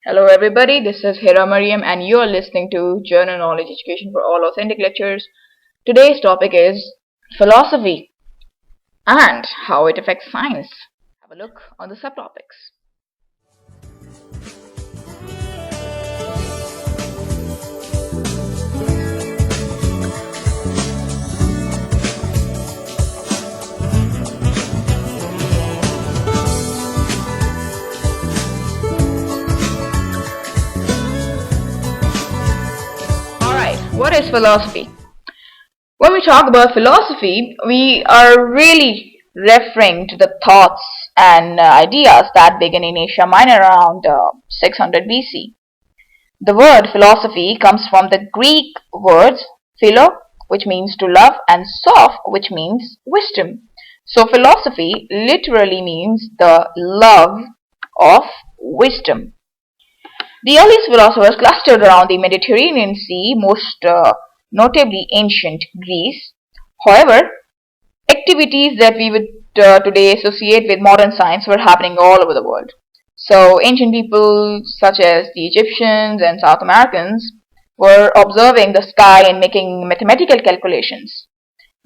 Hello everybody, this is Hira Mariam and you are listening to Journal Knowledge Education for All Authentic Lectures. Today's topic is philosophy and how it affects science. Have a look on the subtopics. Alright, what is philosophy? When we talk about philosophy, we are really referring to the thoughts and ideas that began in Asia Minor around 600 BC. The word philosophy comes from the Greek words philo, which means to love, and soph, which means wisdom. So philosophy literally means the love of wisdom. The earliest philosophers clustered around the Mediterranean Sea, most notably ancient Greece. However, activities that we would today associate with modern science were happening all over the world. So ancient people such as the Egyptians and South Americans were observing the sky and making mathematical calculations.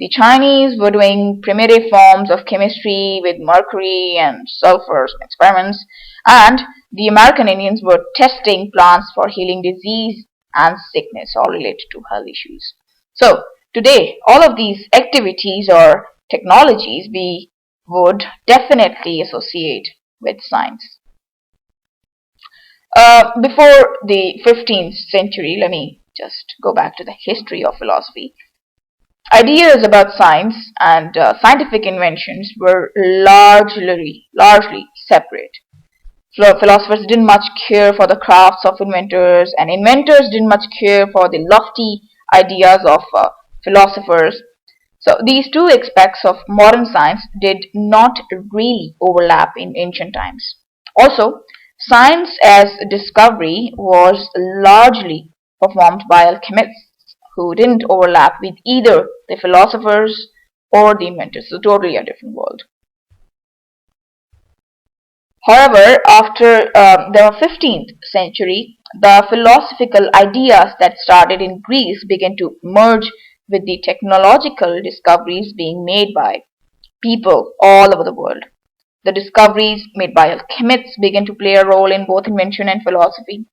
The Chinese were doing primitive forms of chemistry with mercury and sulfur experiments, and the American Indians were testing plants for healing disease and sickness, all related to health issues. So today, all of these activities or technologies we would definitely associate with science. Before the 15th century, let me just go back to the history of philosophy. Ideas about science and scientific inventions were largely separate. Philosophers didn't much care for the crafts of inventors, and inventors didn't much care for the lofty ideas of philosophers. So these two aspects of modern science did not really overlap in ancient times. Also, science as discovery was largely performed by alchemists who didn't overlap with either the philosophers or the inventors. So totally a different world. However, after the 15th century, the philosophical ideas that started in Greece began to merge with the technological discoveries being made by people all over the world. The discoveries made by alchemists began to play a role in both invention and philosophy.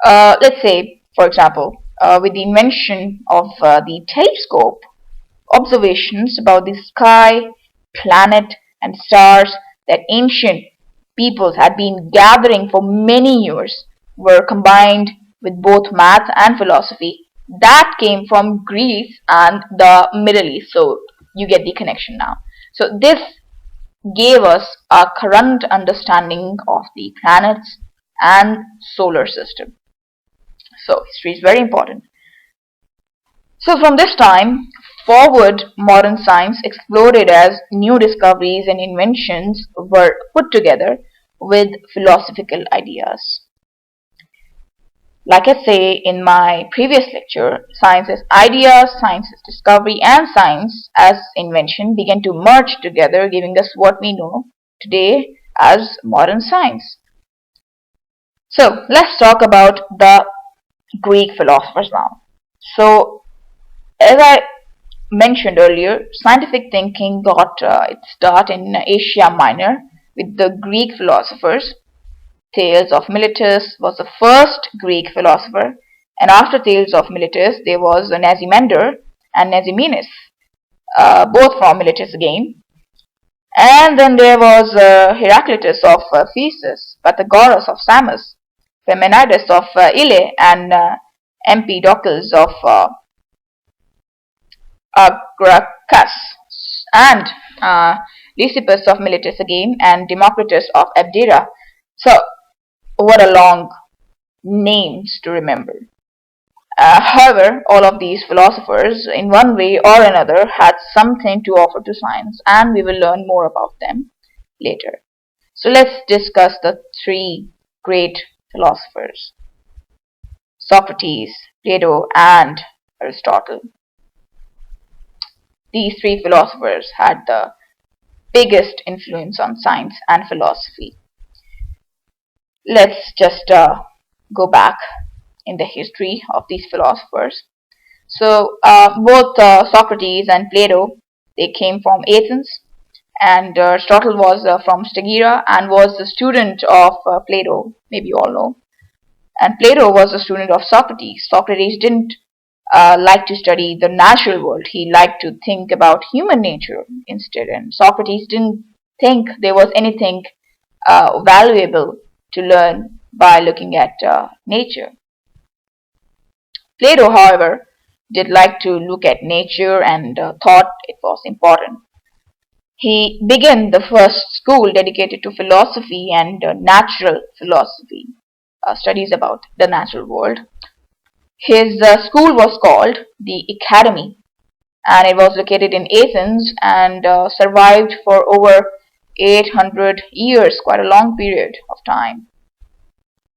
Let's say, for example, with the invention of the telescope, observations about the sky, planet, and stars that ancient peoples had been gathering for many years were combined with both math and philosophy. That came from Greece and the Middle East. So you get the connection now. So this gave us a current understanding of the planets and solar system. So history is very important. So from this time forward, modern science exploded as new discoveries and inventions were put together with philosophical ideas. Like I say in my previous lecture, science as ideas, science as discovery, and science as invention began to merge together, giving us what we know today as modern science. So let's talk about the Greek philosophers now. So as I mentioned earlier, scientific thinking got its start in Asia Minor with the Greek philosophers. Thales of Miletus was the first Greek philosopher, and after Thales of Miletus, there was Anaximander and Naximenes, both from Miletus again. And then there was Heraclitus of Ephesus, Pythagoras of Samos, Parmenides of Ile, and Empedocles of Gracchus, and Lysippus of Miletus again, and Democritus of Abdera. So, what a long names to remember. However, all of these philosophers, in one way or another, had something to offer to science, and we will learn more about them later. So, let's discuss the three great philosophers: Socrates, Plato, and Aristotle. These three philosophers had the biggest influence on science and philosophy. Let's just go back in the history of these philosophers. So both Socrates and Plato, they came from Athens, and Aristotle was from Stagira and was a student of Plato. Maybe you all know. And Plato was a student of Socrates. Socrates didn't like to study the natural world. He liked to think about human nature instead. And Socrates didn't think there was anything valuable to learn by looking at nature. Plato, however, did like to look at nature and thought it was important. He began the first school dedicated to philosophy and natural philosophy, studies about the natural world. His school was called the Academy, and it was located in Athens and survived for over 800 years, quite a long period of time.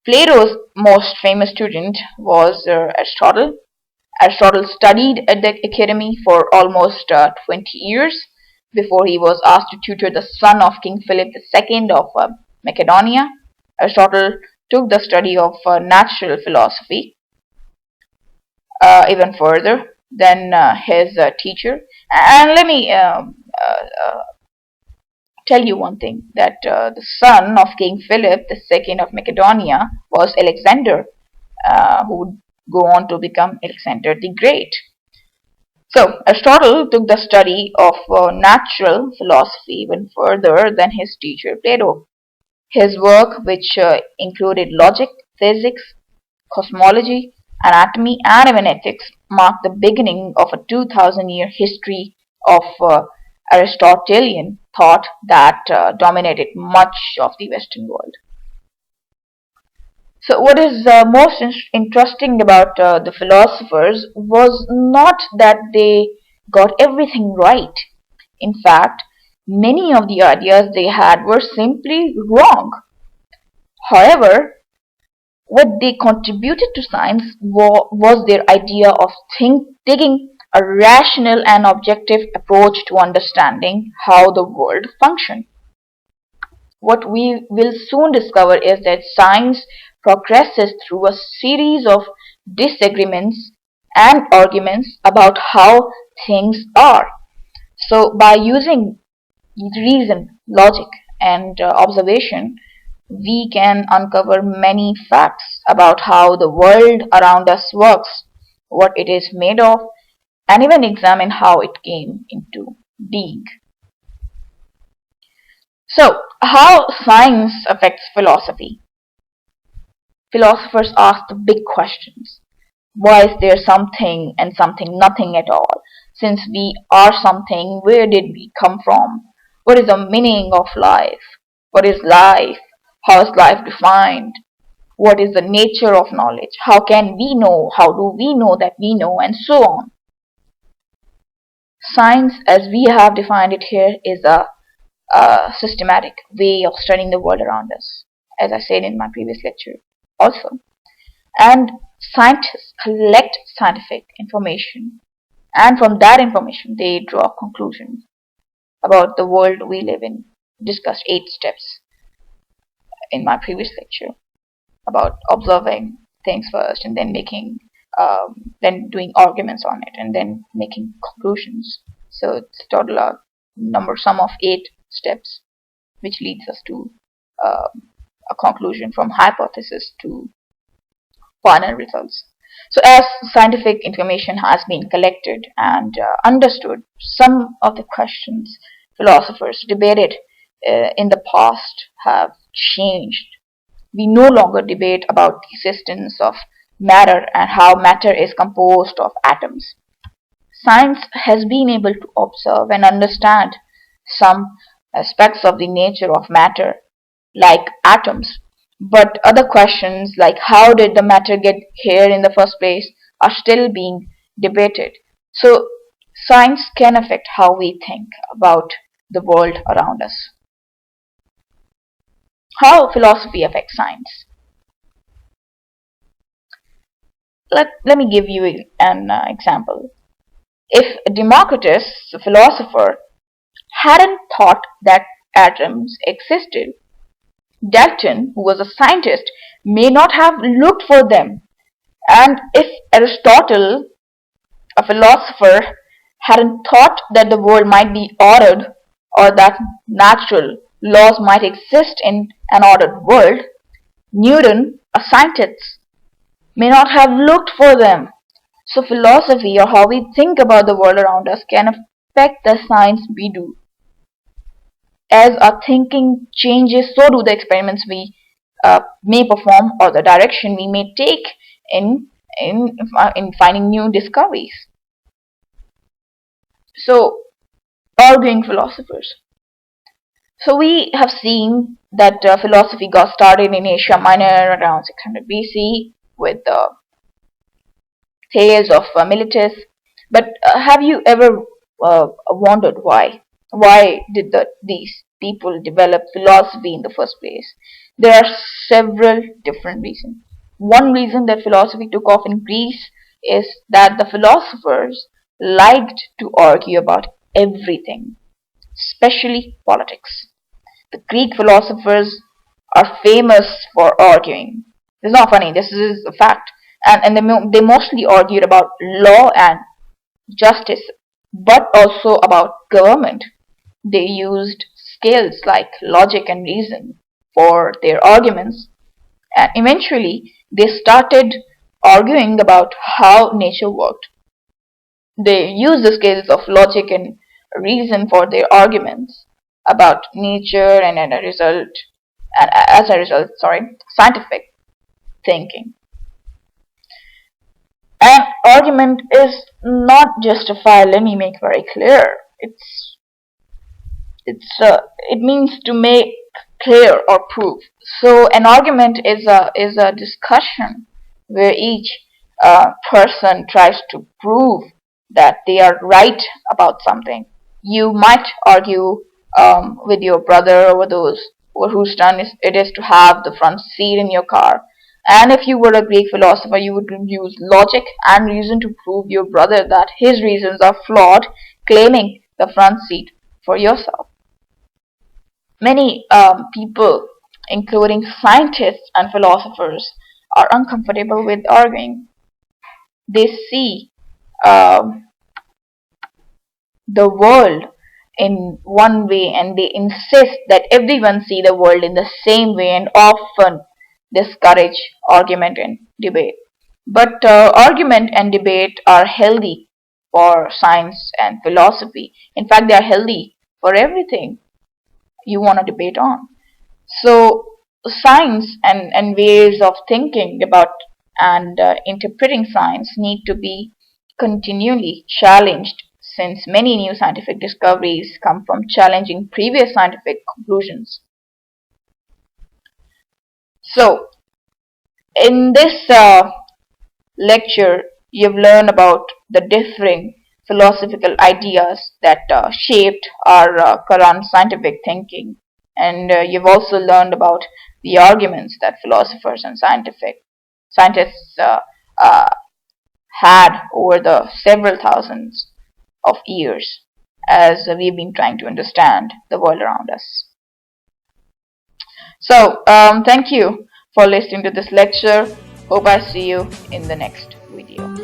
Plato's most famous student was Aristotle. Aristotle studied at the Academy for almost 20 years before he was asked to tutor the son of King Philip II of Macedonia. Aristotle took the study of natural philosophy even further than his teacher. And let me tell you one thing, that the son of King Philip II of Macedonia was Alexander, who would go on to become Alexander the Great. So Aristotle took the study of natural philosophy even further than his teacher Plato. His work, which included logic, physics, cosmology, anatomy, and even ethics, marked the beginning of a 2000-year history of Aristotelian thought that dominated much of the Western world. So, what is most interesting about the philosophers was not that they got everything right. In fact, many of the ideas they had were simply wrong. However, what they contributed to science was their idea of taking a rational and objective approach to understanding how the world functions. What we will soon discover is that science progresses through a series of disagreements and arguments about how things are. So, by using reason, logic, and observation, we can uncover many facts about how the world around us works, what it is made of, and even examine how it came into being. So, how science affects philosophy? Philosophers ask the big questions. Why is there something and something nothing at all? Since we are something, where did we come from? What is the meaning of life? What is life? How is life defined? What is the nature of knowledge? How can we know? How do we know that we know? And so on. Science, as we have defined it here, is a systematic way of studying the world around us, as I said in my previous lecture also. And scientists collect scientific information, and from that information they draw conclusions about the world we live in. Discussed 8 steps in my previous lecture about observing things first and then then doing arguments on it and then making conclusions. So it's total sum of 8 steps, which leads us to a conclusion from hypothesis to final results. So as scientific information has been collected and understood, some of the questions philosophers debated in the past have changed. We no longer debate about the existence of matter and how matter is composed of atoms. Science has been able to observe and understand some aspects of the nature of matter, like atoms, but other questions like how did the matter get here in the first place are still being debated. So science can affect how we think about the world around us. How philosophy affects science. Let me give you an example. If Democritus, the philosopher, hadn't thought that atoms existed, Dalton, who was a scientist, may not have looked for them. And if Aristotle, a philosopher, hadn't thought that the world might be ordered or that natural laws might exist in an ordered world, Newton, a scientist, may not have looked for them. So philosophy, or how we think about the world around us, can affect the science we do. As our thinking changes, so do the experiments we may perform or the direction we may take in in finding new discoveries. So, arguing philosophers. So we have seen that philosophy got started in Asia Minor around 600 BC with the Thales of Miletus. But have you ever wondered why? Why did these people develop philosophy in the first place? There are several different reasons. One reason that philosophy took off in Greece is that the philosophers liked to argue about everything, especially politics. The Greek philosophers are famous for arguing. It's not funny, this is a fact. And they mostly argued about law and justice, but also about government. They used skills like logic and reason for their arguments, and eventually they started arguing about how nature worked. They used the skills of logic and reason for their arguments about nature, and as a result, scientific thinking. An argument is not justified. Let me make very clear. It means to make clear or prove. So an argument is a discussion where each person tries to prove that they are right about something. You might argue with your brother over those over whose turn it is to have the front seat in your car. And if you were a Greek philosopher, you would use logic and reason to prove your brother that his reasons are flawed, claiming the front seat for yourself. Many people, including scientists and philosophers, are uncomfortable with arguing. They see um, the world in one way and they insist that everyone see the world in the same way and often discourage argument and debate. But argument and debate are healthy for science and philosophy. In fact, they are healthy for everything you want to debate on. So, science and ways of thinking about and interpreting science need to be continually challenged since many new scientific discoveries come from challenging previous scientific conclusions. So, in this lecture, you've learned about the differing philosophical ideas that shaped our current scientific thinking, and you've also learned about the arguments that philosophers and scientists uh, had over the several thousands of years as we've been trying to understand the world around us. So, thank you for listening to this lecture. Hope I see you in the next video.